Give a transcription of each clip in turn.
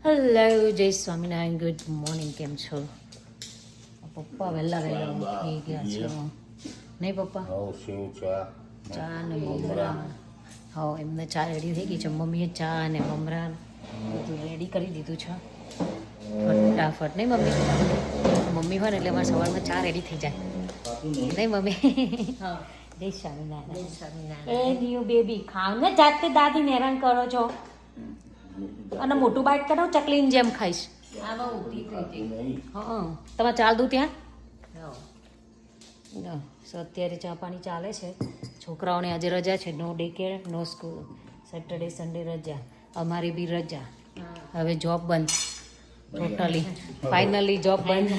Hello જય Swaminarayan, good morning. કેમ છો પપ્પા? વહેલા ઉઠી ગયા છો નહીં પપ્પા? ચા ને મમરા. હા, એમને ચા રેડી થઈ ગઈ છે. મમ્મીએ ચા અને મમરા બધું રેડી કરી દીધું છે ફટાફટ. નહીં મમ્મી? મમ્મી હોય ને એટલે અમારે સવારમાં ચા રેડી થઈ જાય, નહીં મમ્મી? હા. જય સ્વામિનારાયણ. જય સ્વામિનારાયણ. એ ન્યુ બેબી ખાવ ને, જાતે દાદીને હેરાન કરો છો. અને મોટું બાઈટ કરો, ચકલીની જેમ ખાઈશ. હા, તમે ચાલ દઉં ત્યાં. અત્યારે ચા પાણી ચાલે છે. છોકરાઓને આજે રજા છે, નો ડે કેર નો સ્કૂલ. સેટરડે સન્ડે રજા, અમારી બી રજા. હવે જોબ બંધ ટોટલી, ફાઇનલી જોબ બંધ.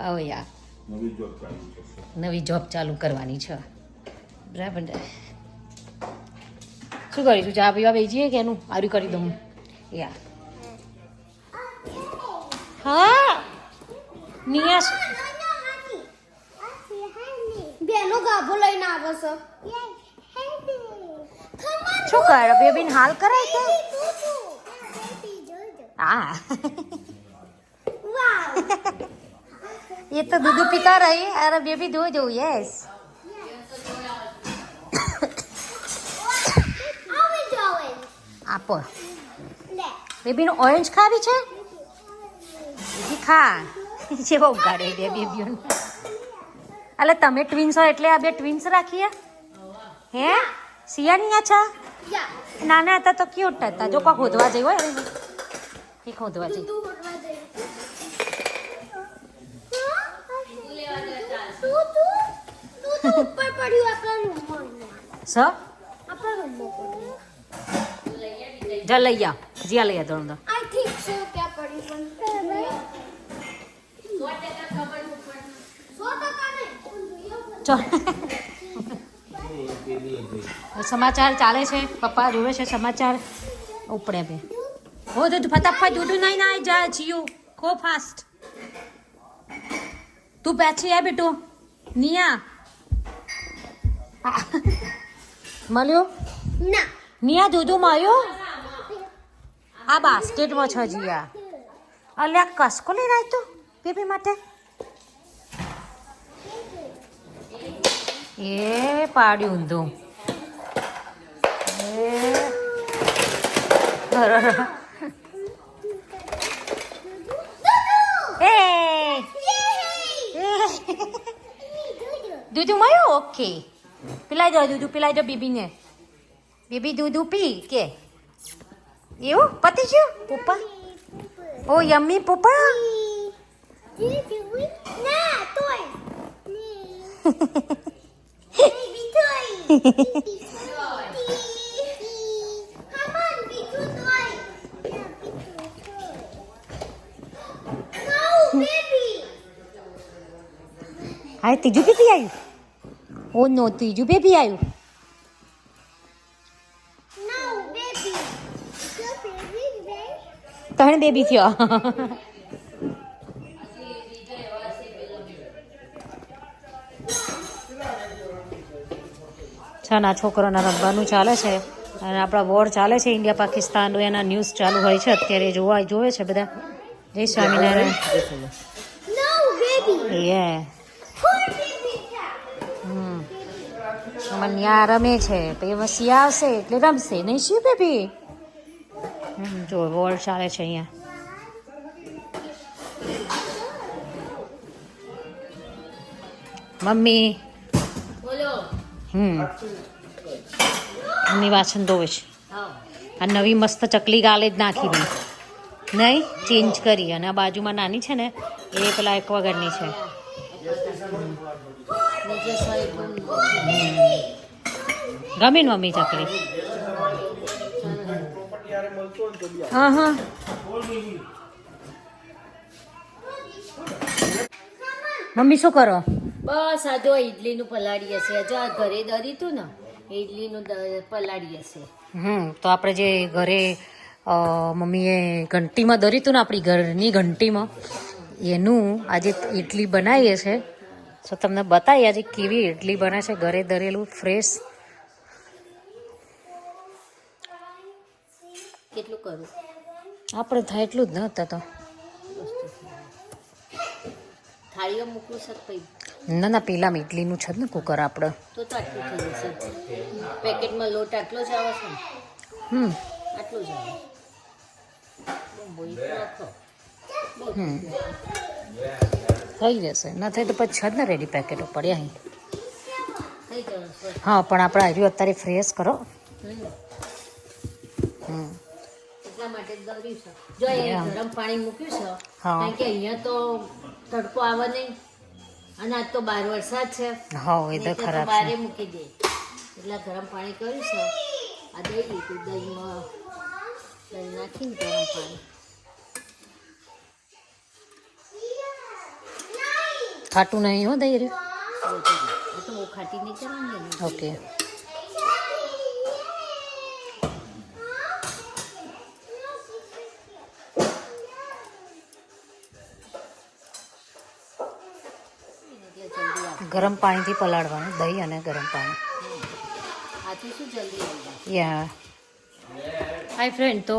હવે યાર નવી જોબ ચાલુ કરવાની છે. બરાબર. શું કરીશું? ચા પીવા બેસીએ કે એનું આર્યું કરી દઉં યાર? હા નિયાસ બેનો ગાભો લઈને આવે છે. શું કરે બેબીને હાલ કરાય કે? હા ये तो दूध पीता रही. अरे बेबी दूध हो. यस. આપો બેબીનું ઓરેન્જ ખાવી છે? બેબી ખા. જે બહુ ગાડે બે બેબીઓને. એટલે તમે ટ્વિન્સ હો એટલે આ બે ટ્વિન્સ રાખીએ હે? સિયાની અચ્છા. નાના હતા તો ક્યુટ હતા. જો કોઈ ખોદવા જઈ હોય એ ખોદવા જઈ. ઉપર પડ્યું આપણા રૂમમાં. સ જા લઈ આવ. જ્યાં લઈ આવ દોડ. આઈ થિંક સો ક્યાં પડ્યું પણ 100% સમાચાર ચાલે છે. પપ્પા જોવે છે સમાચાર. ઉપડે બે હો તો ફટાફટ દૂધ નહીં ના જા જીયું ખો ફાસ્ટ. તું પેછી આ બેટો નિયા મળ્યો ના નિયા દૂધ મળ્યો. આ બાસ્કેટમાં છે જીયા. અલ્યા કસકો લઈને આવી તું બેબી માટે. એ પાડ્યું ઊંધું. દૂધું મળ્યું? ઓકે, પીલાઈ દો દૂધું, પીલાઈ દો બેબીને. બેબી દૂધું પી કે એવું પતી ગયું? પપ્પા ઓ યમ્મી પપ્પા. ના તોય બેબી તોય કમન બીજું તોય નો બેબી. હા ત્રીજું બેબી આવ્યું. ઓ નો, ત્રીજું બેબી આવ્યું. નો બેબી. જો બેબી બે 3 બેબી થયો. છાના છોકરાના રમવાનું ચાલે છે અને આપણા વોર ચાલે છે ઇન્ડિયા પાકિસ્તાન. એના ન્યૂઝ ચાલુ હોય છે અત્યારે. જોવે છે બધા. જય સ્વામિનારાયણ. નો બેબી. યે ફોર બેબી થા. મન્યા રમે છે. પછી વસી આવશે એટલે રમશે નહીં. શું બેબી? જો વોર ચાલે છે અહીંયા. મમ્મી મમ્મી વાસણ ધોવે છે. આ નવી મસ્ત ચકલી ગાલે જ નાખી દઈ નહીં, ચેન્જ કરી. અને આ બાજુમાં નાની છે ને એ પેલા એકવાગાર્ડની છે. ગમે ને મમ્મી ચકલી? હા હા. મમ્મી શું કરો? બસ આ જો ઈડલીનું પલાળી હશે. જો આ ઘરે દરી તું ને ઈડલીનું પલાળી હશે. તો આપણે જે ઘરે મમ્મીએ ઘંટીમાં દરી હતું ને, આપણી ઘરની ઘંટીમાં, એનું આજે ઇડલી બનાવીએ છે. તો તમને બતાવીએ આજે કેવી ઇડલી બને છે ઘરે દરેલું ફ્રેશ. કેટલું કરું? આપણે થાય એટલું જ ન હતા તો. થાળીઓ મૂકવું છે પછી ના ના પેલા ઇડલીનું છે જ ને કુકર આપણે. તો આટલું થઈ જશે. પેકેટમાં લોટ આટલો જ આવે છે ને? આટલું જ આવે. બહુ બોઈ રાખો. બહુ થઈ ગયું. થઈ જશે ના થાય તો પછી છે જ ને રેડી પેકેટો પડ્યા અહીં. થઈ જશે. હા પણ આપણે આવ્યું અત્યારે ફ્રેશ કરો. એટલા માટે જ દોર્યું છે. જો એ ગરમ પાણી મૂક્યું છે હા. કારણ કે અહીંયા તો તડકો આવે નહીં અને આજ તો બહાર વરસાદ છે. હા એ તો નહીં તો ખરાબ બહારે છે. મૂકી દે. એટલે ગરમ પાણી કર્યું છે. આ દહીં લીધું દહીં નાખીને ગરમ પાણી. ખાટું નહીં હો દઈ રહ્યું. આ તો બહુ ખાટી નહીં કરવાની ને. ઓકે. એટલે જલ્દી આવે. ગરમ પાણીથી પલાળવાનું દહીં અને ગરમ પાણી. આથી શું જલ્દી આવી જાય. યા હાય ફ્રેન્ડ, તો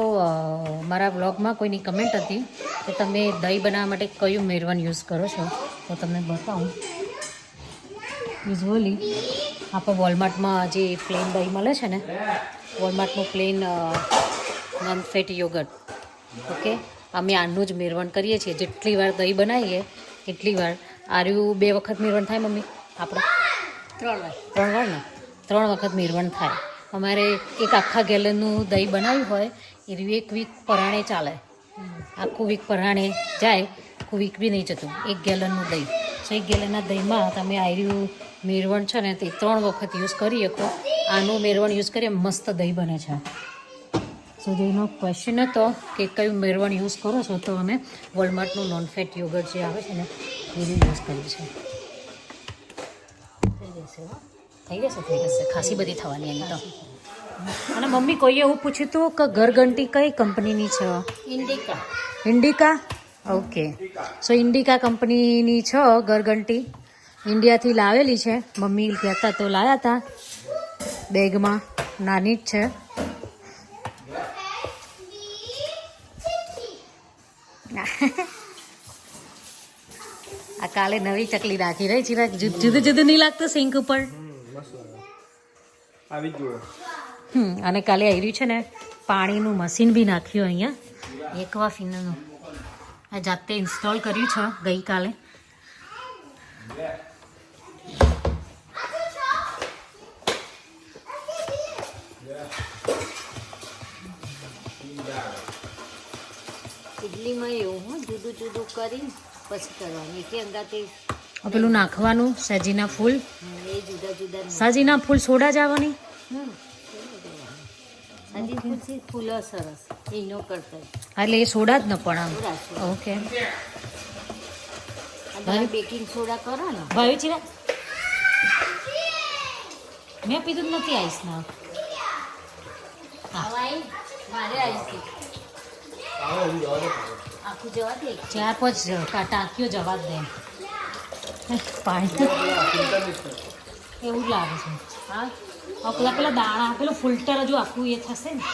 મારા બ્લોગમાં કોઈની કમેન્ટ હતી કે તમે દહીં બનાવવા માટે કયું મેરવન યુઝ કરો છો, તો તમને બતાવું. યુઝવલી આપણે વોલમાર્ટમાં જે પ્લેન દહીં મળે છે ને, વોલમાર્ટનું plain non fat yogurt, okay, અમે આનું જ મેરવણ કરીએ છીએ. જેટલી વાર દહીં બનાવીએ એટલી વાર. આર્યું 2 વખત મેરવણ થાય મમ્મી આપણે? 3 વાર. 3 વાર ને? 3 વખત મેરવણ થાય. અમારે એક આખા ગેલનનું દહીં બનાવ્યું હોય એ 1 વીક પરાણે ચાલે. આખું વીક પરાણે જાય, આખું વીક બી નહીં જતું 1 ગેલનનું દહીં. સો 1 ગેલનના દહીંમાં તમે આર્યું મેરવણ છે ને તે 3 વખત યુઝ કરી શકો. આનું મેરવણ યુઝ કરીએ મસ્ત દહીં બને છે. સો જેનો ક્વેશ્ચન હતો કે કયું મેરવણ યુઝ કરો છો, તો અમે વોલમાર્ટનું નોન ફેટ યોગર્ટ જે આવે છે ને એનું યુઝ કરીએ છીએ. થઈ જશે ખાસી બધી થવાની એની તો. અને મમ્મી કોઈએ એવું પૂછ્યું હતું કે ઘરઘંટી કઈ કંપનીની છે? ઇન્ડિકા. ઇન્ડિકા. ઓકે, સો ઇન્ડિકા કંપનીની છે ઘરઘંટી. ઇન્ડિયાથી લાવેલી છે. મમ્મી કહેતા તો લાવ્યા હતા બેગમાં. નાની જ છે. આ કાલે નવી ચકલી રાખી રહી છે. જુદું જુદું નહીં લાગતું સિંક ઉપર. અને કાલે આવ્યું છે ને પાણીનું મશીન બી નાખ્યું અહીંયા એકવા ફિનનું. આ જાતે ઇન્સ્ટોલ કર્યું છે ગઈકાલે. ઇડલીમાં એવું જુદું જુદું કરી પછી કરવાની કે અંગાતે પેલું નાખવાનું સજીના ફૂલ. એ જુદા જુદા સજીના ફૂલ સોડા જ આવવાની. સાજી ફૂલ છે. ફૂલો સરસ એનો કરતા એટલે એ સોડા જ ન પણ આમ. ઓકે. અને બેકિંગ સોડા કરો ને. ભાઈ ચીરા મેં પીધું જ નથી આઈસ ના. હવાઈ મારે આવી આખું જવા દે. 4-5 ટાંકીઓ જવા જ દે. પાણી એવું જ લાગે છે. હા પેલા દાણા પેલું ફિલ્ટર હજુ આખું એ થશે ને.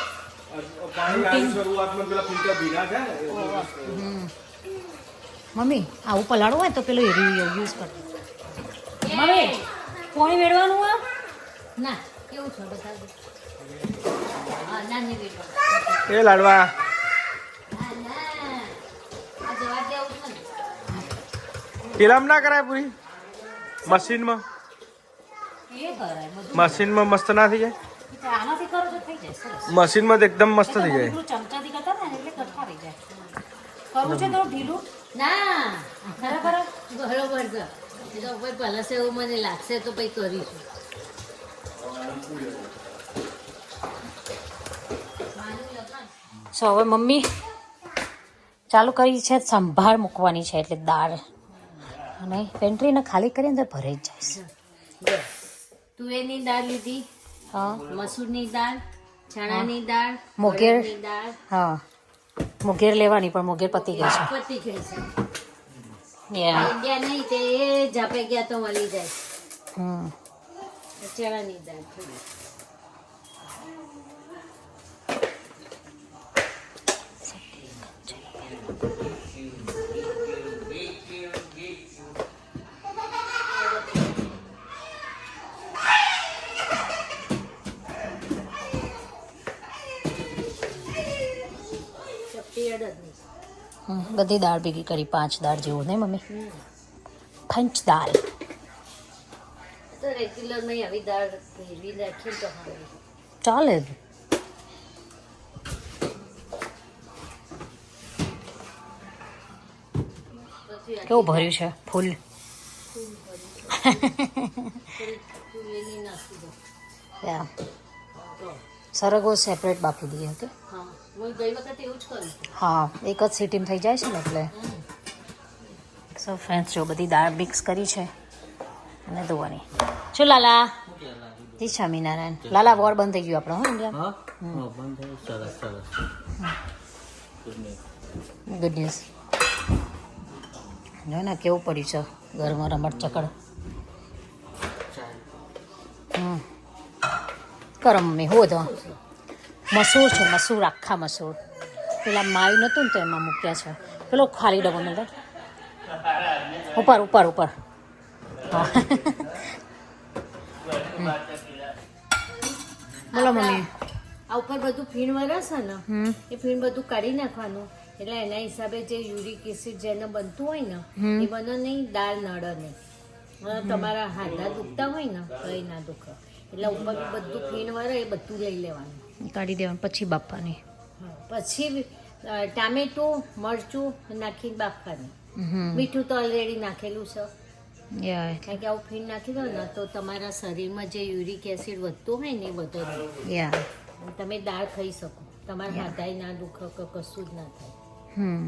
મમ્મી આવું પલાળવું હોય તો પેલું યુઝ કરજો. મમ્મી પાણી વેડવાનું આ ના કેવું છે બધા હા ના નહીં બેટો એ લાડવા ના ના આ જવા દેવું છે ને. પેલામ ના કરાય પૂરી મશીનમાં. એ કરાય બધું. મશીનમાં મસ્ત ના થઈ જાય. આનાથી કરો તો થઈ જાય સરસ. મશીનમાં તો એકદમ મસ્ત થઈ જાય. ચમચાથી કરતા ને એટલે કઠા થઈ જાય. કરવું છે તો ઢીલું. ના બરાબર. બરોબર છે. એ તો ભાઈ પહેલા છે એવું મને લાગશે તો પછી કરીશું. સો હવે મમ્મી ચાલુ કરી છે સંભાર મૂકવાની છે, એટલે દાળ અને પેન્ટ્રીને ખાલી કરીને તો ભરાઈ જ જાય. જો તુવેરની દાળ લીધી, હા મસૂરની દાળ, ચણાની દાળ, મોગેર. અડદની દાળ હા મોગેર લેવાની પણ મોગેર પતી ગઈ છે. પતી ગઈ છે. Yeah. ઇન્ડિયા નહીં તે જાપે ગયા તો મળી જાય. હમ ચણાની દાળ થોડી બધી દાળ ભેગી કરી 5 દાળ જેવું ને મમ્મી પંચ દાળ તો રેગ્યુલર માં આવી દાળ ભેળવી રાખી તો હવે ચાલે કેવું ભર્યું છે ફૂલ તુવેરની નાખી દો. યા સરગવો સેપરેટ બાફી દઈએ કે હા હું ગઈ વખતે એવું જ કરું છું. હા એક જ સીટીમાં થઈ જાય છે ને એટલે સો ફ્રેન્ડ્સ જો બધી દાળ મિક્સ કરી છે અને ધોવાની શું લાલા જી સ્વામિનારાયણ લાલા વોર બંધ થઈ ગયું આપણે હો ઇન્ડિયા ગુડ ન્યૂઝ જો ને કેવું પડ્યું છે ઘરમાં રમત ચકડ કરો મમ્મી હો તો મસૂર છે મસૂર આખા મસૂર પેલા માયું નહોતું ને તો એમાં મૂક્યા છે પેલો ખાલી ડબ્બો મળે ઉપર ઉપર ઉપર હા બોલો મમ્મી આ ઉપર બધું ફીણ વરસે ને હમ એ ફીણ બધું કાઢી નાખવાનું એટલે એના હિસાબે જે યુરિક એસિડ જેને બનતું હોય ને એ બને નહીં દાળ નડે નહીં અને તમારા હાથા દુખતા હોય ને તો એ ના દુખે એટલે ઉપર બધું ફીણ વરે એ બધું લઈ લેવાનું કાઢી દેવાનું પછી બાફવાની હા, પછી ટામેટું મરચું નાખીને બાફવાની હમ મીઠું તો ઓલરેડી નાખેલું છે યા કારણ કે આવું ફીણ નાખી દો ને તો તમારા શરીરમાં જે યુરિક એસિડ વધતું હોય ને એ વધે નહીં યા અને તમે દાળ ખાઈ શકો તમારા હાથાય ના દુખે કે કશું જ ના થાય હમ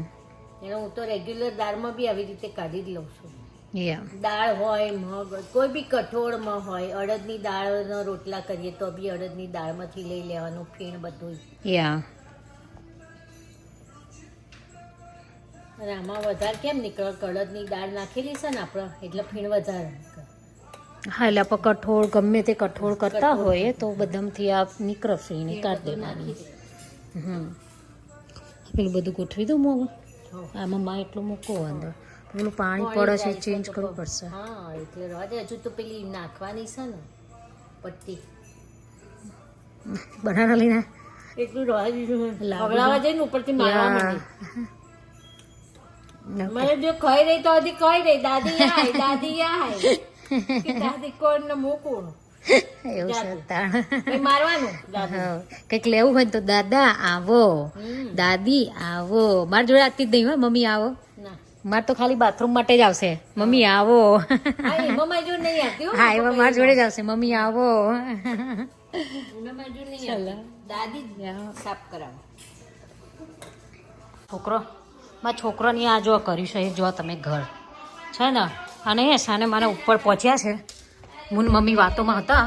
એટલે હું તો રેગ્યુલર દાળમાં બી આવી રીતે કાઢી જ લઉં છું યા દાળ હોય મગ હોય, કોઈ બી કઠોળમાં હોય અડદની દાળનો રોટલા કરીએ તો બી અડદની દાળમાંથી લઈ લેવાનું ફીણ બધું યા અને આમાં વધારે કેમ નીકળે કે અડદની દાળ નાખેલી છે ને આપણે એટલે ફીણ વધારે નીકળે. હા એટલે આપણે કઠોળ ગમે તે કઠોળ કરતા હોય તો બધામાંથી આ નીકળે ફીણી કાઢી દેવાની હમ પેલું બધું ગોઠવી દઉં મોં આમાં માં એટલું મૂકો અંદર પેલું પાણી પડે છે ચેન્જ કરવું પડશે હા એટલે રહેવા દે હજુ તો પેલી નાખવાની છે ને પટ્ટી બનાના લઈને એટલું રહેવા દીધું ખવડાવવા જઈને ઉપરથી મારવા માંડી મને જો ખાઈ રહી તો હજી ખાઈ રહી દાદી આય દાદી આય કે દાદી કોણ ને મૂકું એવું છે તાણ એ મારવાનું દાદી હા કંઈક લેવું હોય ને તો દાદા આવો દાદી આવો મારી જોડે આતી જ નહીં હો મમ્મી આવો ના મારે તો ખાલી બાથરૂમ માટે જ આવશે મમ્મી આવો હા એમાં જો નહીં આવતી હો હા એમાં મારી જોડે જ આવશે મમ્મી આવો એમાં જો નહીં આવતી દાદી જ સાફ કરાવો છોકરો મારા છોકરાની આ જો કર્યું છે એ જો તમે ઘર છે ને અને એ સાને મારા ઉપર પહોંચ્યા છે હું ને મમ્મી વાતોમાં હતા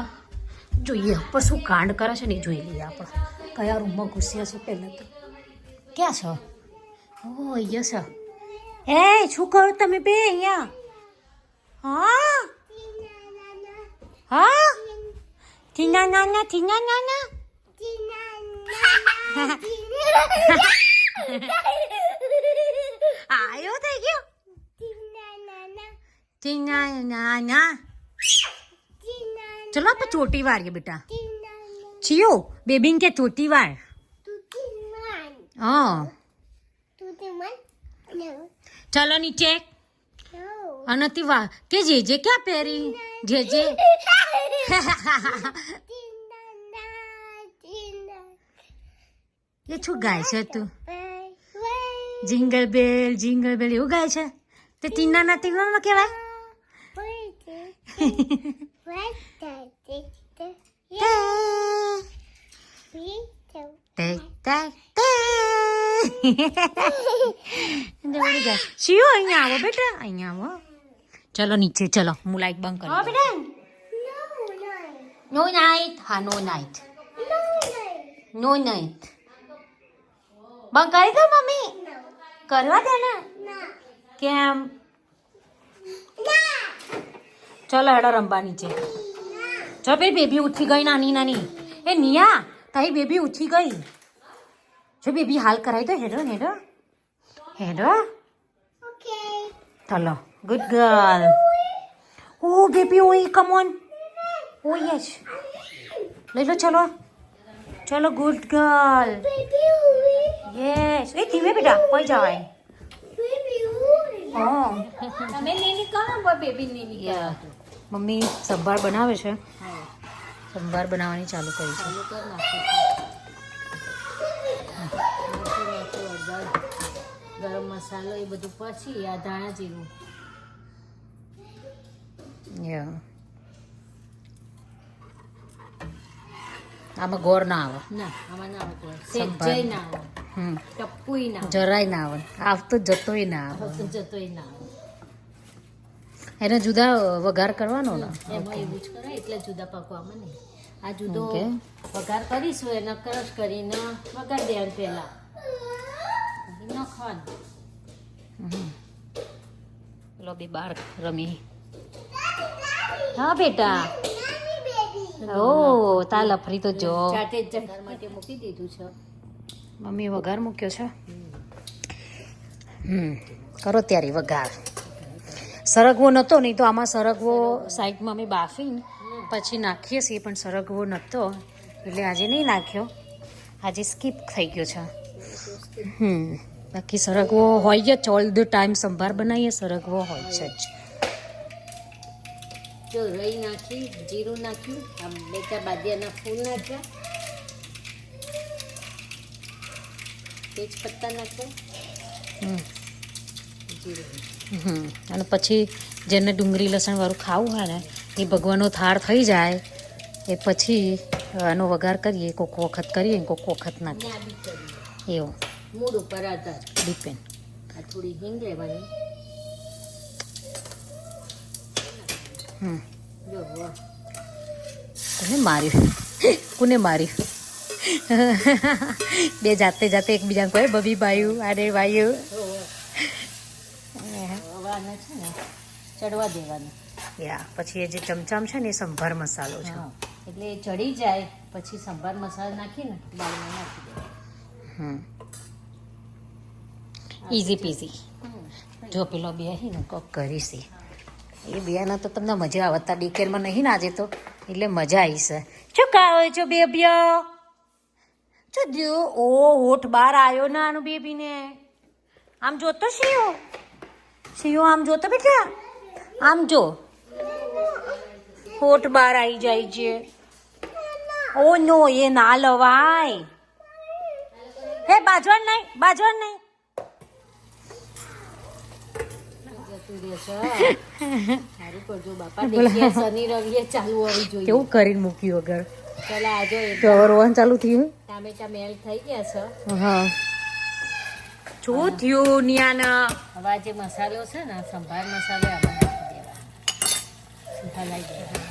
જોઈએ ઉપર શું કાંડ કરે છે ને એ જોઈ લઈએ આપણે કયા રૂમમાં ઘૂસ્યા છે પહેલાં તો ક્યાં છો ઓ અહીંયા છે એ શું કરો તમે બે અહીંયા હા હા ટીના નાના ટીના નાના આયો થઈ ગયો ટીના નાના ચલો આપણે ચોટી વાળીએ બેટા ચિયો બેબીન કે ચોટી વાળ હા ચલો નીચે અને તી વા કે જે ક્યાં પહેરી જે એ શું ગાય છે તું જિંગલ બેલ એવું ગાય છે તે તીના ના તીના કહેવાય શિયો અહીંયા આવો બેટા અહીંયા આવો ચલો નીચે ચલો હું લાઈટ બંધ કરી બેટા નો નાઇટ હા નો નાઇટ નો નાઇટ બંધ કરી દો મમ્મી કરવા દે ને કેમ ચલો હેડો રમવા નીચે ચલો પેલી બેબી ઉઠી ગઈ નાની નાની એ નિયા તારી બેબી ઉઠી ગઈ જો બેબી હાલ કરાવી દો હેડો હેડો હેડો Okay. ચલો ગુડ ગર્લ ઓ બેબી ઓય કમ ઓન ઓ યસ લઈ લો ચલો ચલો good girl Baby, Uri. Yes એ ધીમે બેટા કોઈ જાય Baby, Uri. હા તમે લેની કહો બેબી લેની યા મમ્મી સંભાર બનાવે છે સંભાર બનાવવાની ચાલુ કરી છે ચાલુ કર નાખો ગરમ મસાલો એ બધું પછી આ ધાણા જીરું યા આમાં ગોળ ના આવે ના આમાં ના આવે સંભાર. સેજય ના આવે હમ ટપ્પુય ના આવે જરાય ના આવે આવતો જતોય ના આવે ફક્ત જતોય ના આવે એને જુદા વઘાર કરવાનો ને એમાં એવું જ કરાય એટલે જુદા પાકવામાં નહીં આ જુદો Okay. વઘાર કરીશું એને ક્રશ કરીને વઘાર દેવાનું પહેલા નાખવાનું પેલો બી બાર રમી હા બેટા ઓ તા લફરી તો જો ચાટે જ વઘાર માટે મૂકી દીધું છે મમ્મી વઘાર મૂક્યો છે કરો ત્યારે વઘાર સરગવો નહોતો નહીં તો આમાં સરગવો સાઈડમાં અમે બાફીને પછી નાખીએ છીએ પણ સરગવો નહોતો એટલે આજે નહીં નાખ્યો આજે સ્કીપ થઈ ગયો છે બાકી સરગવો હોય જ ઓલ ધ ટાઈમ સંભાર બનાવીએ સરગવો હોય છે જ જો રઈ નાખી જીરું નાખ્યું આમ બેટા બાદિયાના ફૂલ નાખ્યા તેજ પત્તા નાખ્યા હમ. જીરું અને પછી જેને ડુંગળી લસણ વાળું ખાવું હોય ને એ ભગવાનનો થાળ થઈ જાય એ પછી આનો વઘાર કરીએ કોક વખત કરીએ ને કોક વખત ના ને આ બી કરીએ એવું મૂડ ઉપર આધાર ડિપેન્ડ આ થોડી હિંગ લેવાની જો વાહ કોને માર્યું કોને માર્યું બે જાતે જાતે એકબીજાને કહે બબી બાયું આરે બાયું હવે આને છે ને ચડવા દેવાનું યા પછી એ જે ચમચામ છે ને એ સંભાર મસાલો છે હા એટલે એ ચડી જાય પછી સંભાર મસાલો નાખીને દાળમાં નાખી દેવાનું ઇઝી પીઝી જો પેલો બે હી ને કોક કરીશ એ બેના તો તમને મજા આવતા ડીકેરમાં નહીં ને આજે તો એટલે મજા આવી છે શું કાવો છો બેબીઓ જો જો ઓ હોઠ બહાર આવ્યો ના આનું બેબીને આમ જોતો શિયો શિયો આમ જોતો બેટા આમ જો હોઠ બહાર આવી જાય છે ઓ નો એ ના લવાય હે બાજવાનું નહીં જતું રહેશે સારું કરજો બાપા દેખીએ શનિ રવિએ ચાલુ હોવી જોઈએ કેવું કરીને મૂક્યું વગર ચાલો આજો કવર વન ચાલુ થયું ટામેટા મેલ થઈ ગયા છે હા શું થયું નિયાના હવે આ જે મસાલો છે ને સંભાર મસાલો આમાં નાખી દેવાનો હલાઈ દેવાનો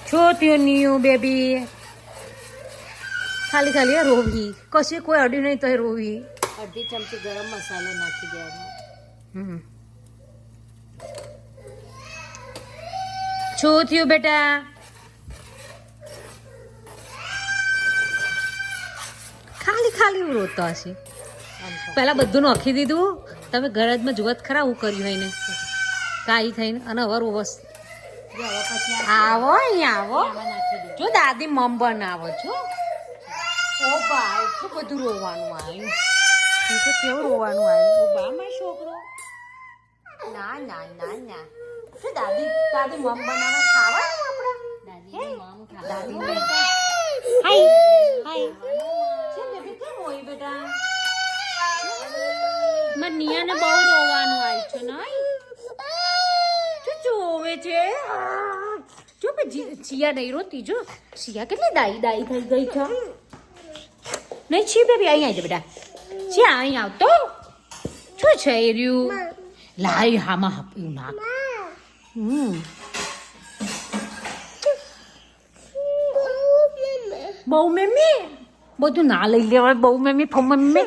શું થયું નિયુ બેબી ખાલી ખાલી આ રોવી કશું કોઈ અડ્યું નહીં તો એ રોવી અડધી ચમચી ગરમ મસાલો નાખી દેવાનો શું થયું બેટા ખાલી ખાલી રોતો હશે પહેલા બધું નાખી દીધું તમે ગરજમાં જુવત ખરા હું કર્યું હોય ને કાઈ થઈને અને હવે રોવસ જો હવે પછી આવો અહીંયા આવો આમાં નાખી દે જો દાદી મમ બનાવો છો ઓ બા એટલું બધું રોવાનું આવ્યું હું તો કેવું રોવાનું આવ્યું ઓ બા મારો છોકરો ના શું દાદી દાદી મમ બનાવે ખાવાનું આપણે દાદી મામ ખા દાદી હાય છે બેબી કેમ હોય બેટા માર નિયાને બહુ રોવાનું આવ્યું છે નહીં શું જોવે છે જો બે સિયા નહીં રોતી જો સિયા કેટલી દાઈ થઈ ગઈ છે નહીં છી બેબી અહીં આવી બેટા છે અહીં આવતો શું છે એ રહ્યું લાય હામાં હાપ્યું નાક બહુ મમ્મી બધું ના લઈ લેવાય બહુ મમ્મી મમ્મી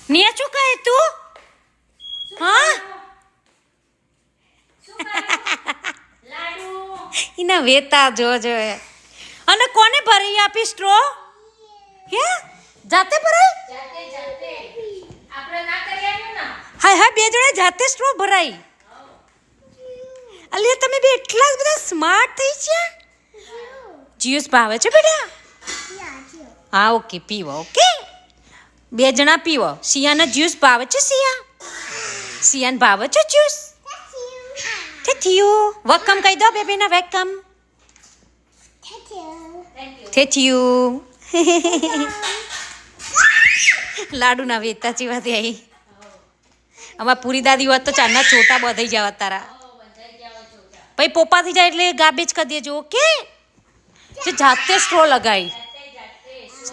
નિયા શું કહે તું હા એના વેતા જો અને કોને ભરાઈ આપી સ્ટ્રો હે જાતે ભરાઈ હા હા, બે જણા જાતે સ્ટ્રો ભરાઈ. અલિયા તમે બે એટલા બધા સ્માર્ટ થઈ ગયા. જ્યુસ ભાવે છે બેટા? હા ઓકે, પીવો. ઓકે, બે જણા પીવો. સિયાને જ્યુસ ભાવે છે? સિયાને ભાવે છે જ્યુસ? થેન્ક્યુ. વેલકમ કહી દો બેબીને. વેલકમ. થેન્ક્યુ. લાડુ ના વેચતા ચીવાથી આવી. આમાં પૂરી દાદી હોત તો ચારના ચોટા બધાઈ જાવ તારા. પછી પોપાથી જાય એટલે ગાર્બેજ કરી દેજો. ઓકે, જે જાતે સ્ટ્રો લગાવી.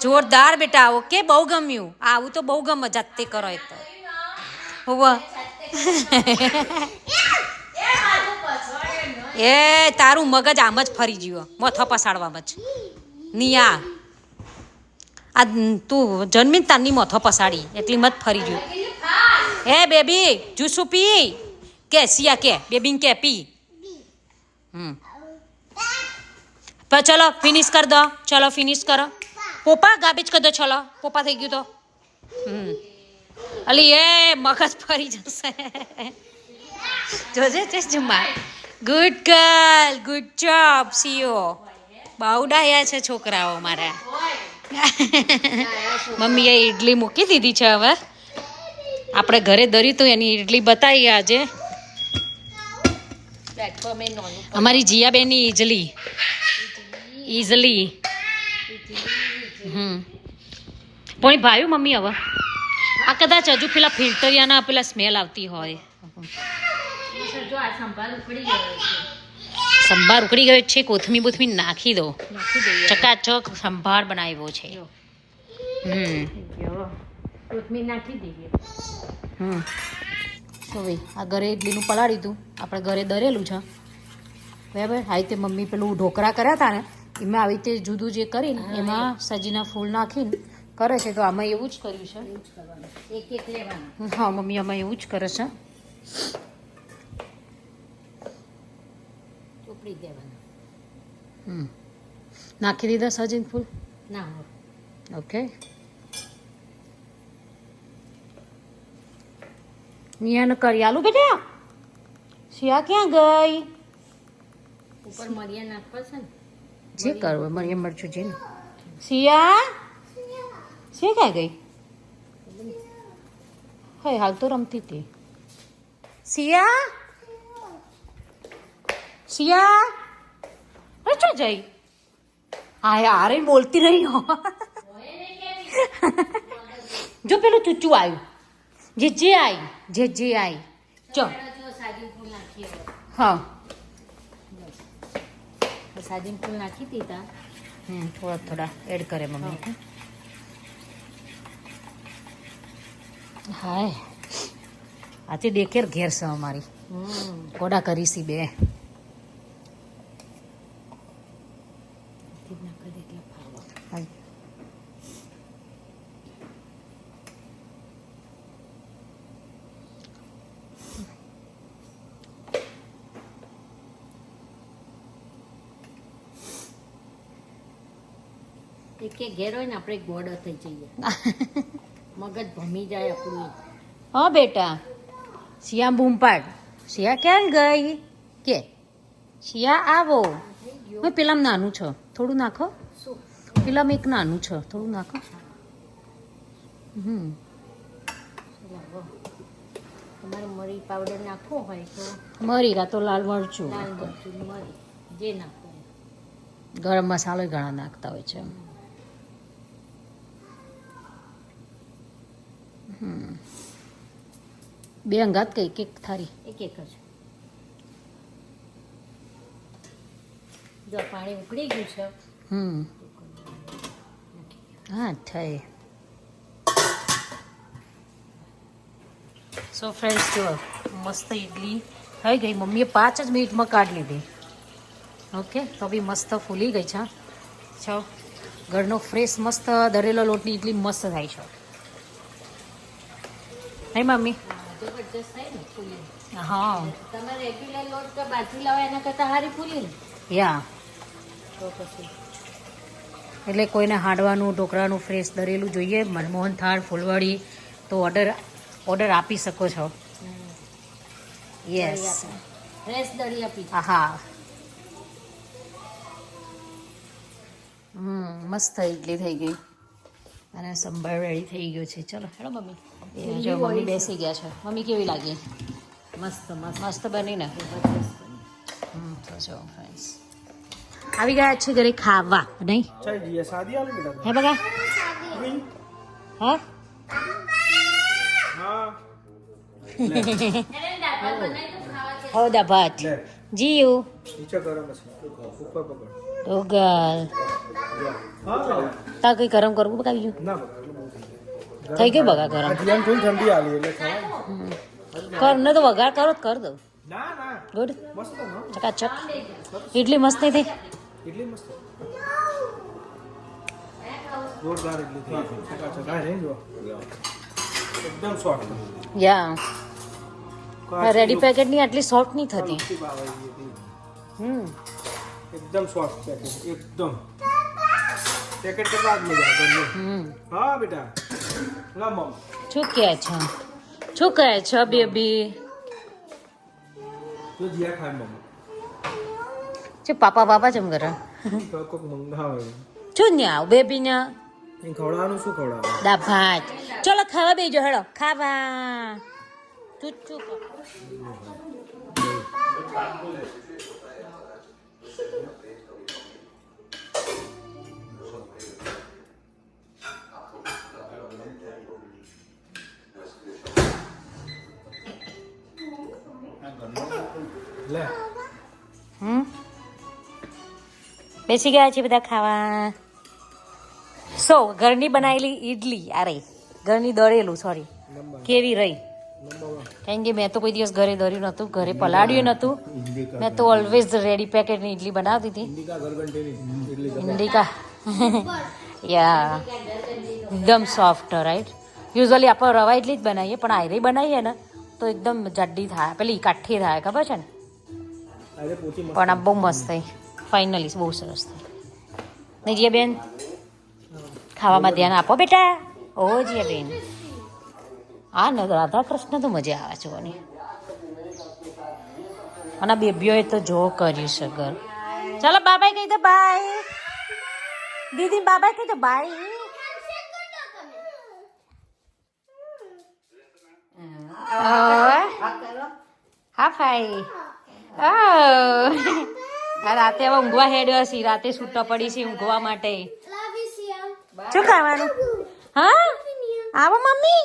જોરદાર બેટા. ઓકે, બહુ ગમ્યું. આવું તો બહુ ગમે જાતે કરો એ તો. હોવા એ તારું મગજ આમ જ ફરી ગયું મોથો પસાડવામાં જ. નિયા આ તું જન્મીને તારની મોથો પસાડી એટલી મત ફરી ગયું. હે બેબી જુસુ પી કે સિયા કે બેબીને કે પી. ચલો ફિનિશ કર દો. ચલો ફિનિશ કરો. પોપા ગાર્બેજ કર દો. ચલો પોપા થઈ ગયું તો. અલી એ મગજ ફરી જશે. જોજે છે જમા. Good girl, good job. સીઓ બહુ ડાયા છે છોકરાઓ મારા. મમ્મીએ ઇડલી મૂકી દીધી છે. હવે આપણે ઘરે દરી તો એની ઇડલી બતાવી આજે. અમારી જીયાબેનની ઈઝલી પોણી ભાવ્યું મમ્મી. હવે આ કદાચ હજુ પેલા ફિલ્ટરિયાના પેલા સ્મેલ આવતી હોય. સંભાર ઉકળી ગયો છે. કોથમી બોથમી નાખી દો. ચકાચક સંભાર બનાવ્યો છે. હવે આ ઘરે ઇડલીનું પલાળી હતું. આપણે ઘરે દરેલું છે બરાબર. આવી રીતે મમ્મી પેલું ઢોકળા કર્યા હતા ને એમાં આવી રીતે જુદું જે કરીને એમાં સજીના ફૂલ નાખીને કરે છે. તો આમાં એવું જ કર્યું છે. એક એક લેવાનું. હા મમ્મી આમાં એવું જ કરે છે. ચોપડી દેવાનું. નાખી દીધા સજીન ફૂલ? ના હો. ઓકે. નિયાને કરી આલું બેટા. શિયા ક્યાં ગઈ? ઉપર મરિયા નાખવા છે ને. જે કરવું મરિયમ મરચું છે ને. શિયા શિયા ક્યાં ગઈ? હે હાલ તો રમતી હતી. શિયા અરે ચો જઈ. હા યાર બોલતી રહી હો. જો પેલું ચૂચું આવ્યું. જે આવી ચો. હા સાદીમ ફૂલ નાખી દીધા. થોડા એડ કરે મમ્મી. હાય આજે દેખેર ઘેર છે અમારી. કોડા કરીશી બે. એક ઘેર હોય ને આપણે ગોળ થઈ જઈએ. મગજ ભમી જાય આપણું. હા બેટા. શિયા બૂમ પાડ. શિયા ક્યાં ગઈ કે શિયા આવો. પેલામાં નાનું છે થોડું નાખો. પેલામાં એક નાનું છે થોડું નાખો. તમારે મરી પાવડર નાખવો હોય તો મરી તો લાલ મરચું. લાલ મરચું મરી જે નાખો. ગરમ મસાલો ઘણા નાખતા હોય છે. બે અંગાત કઈ એક થારી એક જ. જો પાણી ઉકળી ગયું છે. હા થઈ. સો ફ્રેન્ડ્સ જો મસ્ત ઇડલી થઈ ગઈ. મમ્મીએ 5 જ મિનિટમાં કાઢી લીધી. ઓકે તો બી મસ્ત ફૂલી ગઈ છે. છો ઘરનો ફ્રેશ મસ્ત દરેલો લોટની ઇડલી મસ્ત થાય છે. નહીં મમ્મી? જબરજસ્ત થાય ને ફૂલી. હા તમે રેગ્યુલર લોટ તો બાથી લાવો એના કરતાં હારી ફૂલી ને. યા તો પછી એટલે કોઈને હાંડવાનું ઢોકળાનું ફ્રેશ દરેલું જોઈએ મનમોહન થાળ ફૂલવાડી તો ઓર્ડર ઓર્ડર આપી શકો છો. યસ. ફ્રેશ દળી આપી. હા. મસ્ત ઇડલી થઈ ગઈ અને સંભાર રેડી થઈ ગયો છે. ચલો હેડો મમ્મી. એ જો મમ્મી બેસી ગયા છે. મમ્મી કેવી લાગી? મસ્ત મસ્ત મસ્ત બની ને. તો જો ફ્રેન્ડ્સ આવી ગયા છે ઘરે ખાવા નહીં હે બગા હા હો દા ભાત જીયુ ઓગલ તા કઈ ગરમ કરવું બગાવી થઈ ગઈ બગા ગરમ કર ને તો વઘાર કરો તો કર દઉં ગુડ ચકાચક ઇડલી મસ્ત નહીં થઈ इडली मस्त जोरदार इडली थी चकाचक है जो एकदम सॉफ्ट યા રેડી પેકેટ ની આટલી સોફ્ટ નહીં થતી एकदम सॉफ्ट पैकेट एकदम पैकेट के बाद में जाकर हाँ बेटा ला मम શું કહે છે બેબી तो दिया खाए मम છે પાપા જમ કરે કોક મંગાવે શું ને આવ બેબી ને એ ખવડાવવાનું શું ખવડાવવાનું દા ભાત ચલો ખાવા બેજો હેડો ખાવા ચૂચુ લે બેસી ગયા છે બધા ખાવા સો ઘરની બનાવેલી ઈડલી અરે ઘરની દળેલું સોરી કેવી રહી કારણ કે મેં તો કોઈ દિવસ ઘરે દળ્યું નહોતું ઘરે પલાળ્યું નહોતું મેં તો ઓલવેઝ રેડી પેકેટની ઈડલી બનાવતી હતી ઇન્ડિકા યા એકદમ સોફ્ટ રાઈટ યુઝ્યુઅલી આપણે રવા ઇડલી જ બનાવીએ પણ આયરી બનાવીએ ને તો એકદમ જાડી થાય પેલી કાઠી થાય ખબર છે ને પણ આ બહુ મસ્ત થઈ ફાઇનલી બહુ સરસ થઈ નહીં જીયા બેન ખાવામાં ધ્યાન આપો બેટા ઓ જીયા બેન આ ન રાધા કૃષ્ણ તો મજા આવે છે ઓની અને બેબીઓએ તો જો કર્યું છે ઘર ચાલો બાબાઈ કહી દો બાય દીદી બાબાઈ કહી દો બાય હા ભાઈ રાતે હવે ઊંઘવા હેડ્યો છે રાતે છૂટા પડી છે ઊંઘવા માટે શું ખાવાનું હા આવો મમ્મી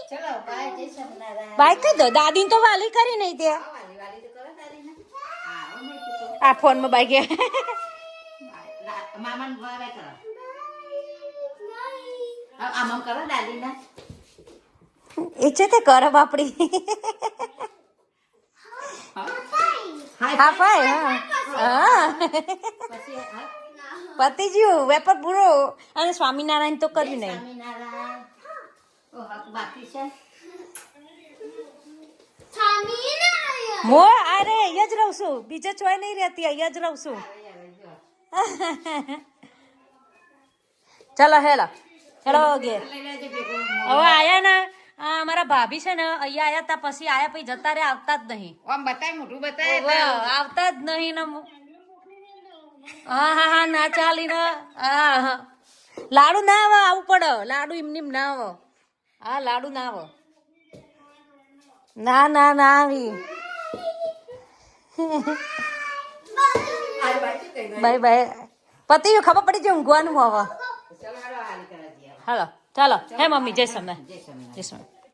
બાય કહી દો દાદી તો વાલી કરી નહીં તે આ ફોનમાં બાઈ ગયા એ છે તે કરે બાપડી હા ભાઈ હા પતિ જ્યું વેપાર પૂરો અને સ્વામિનારાયણ તો કર્યું નહીં મો અરે અહીંયા જ રહું છું બીજે ચોય નહીં રહેતી અહીંયા જ રહું છું ચલો હેલો હેલો ઘેર હવે આયા ને મારા ભાભી છે ને અહીંયા આયા તા પછી આયા પછી જતા રે આવતા જ નહીં આવતા જ નહીં ને હા ના ચાલી ને હા લાડુ ના આવે આવું પડે લાડુ એમની ના આવે હા લાડુ ના આવે ના આવી બાય બાય પતિ ખબર પડી જાય ઊંઘવાનું હવે હાલો ચાલો હે મમ્મી જય સ્વામી જય સ્વામી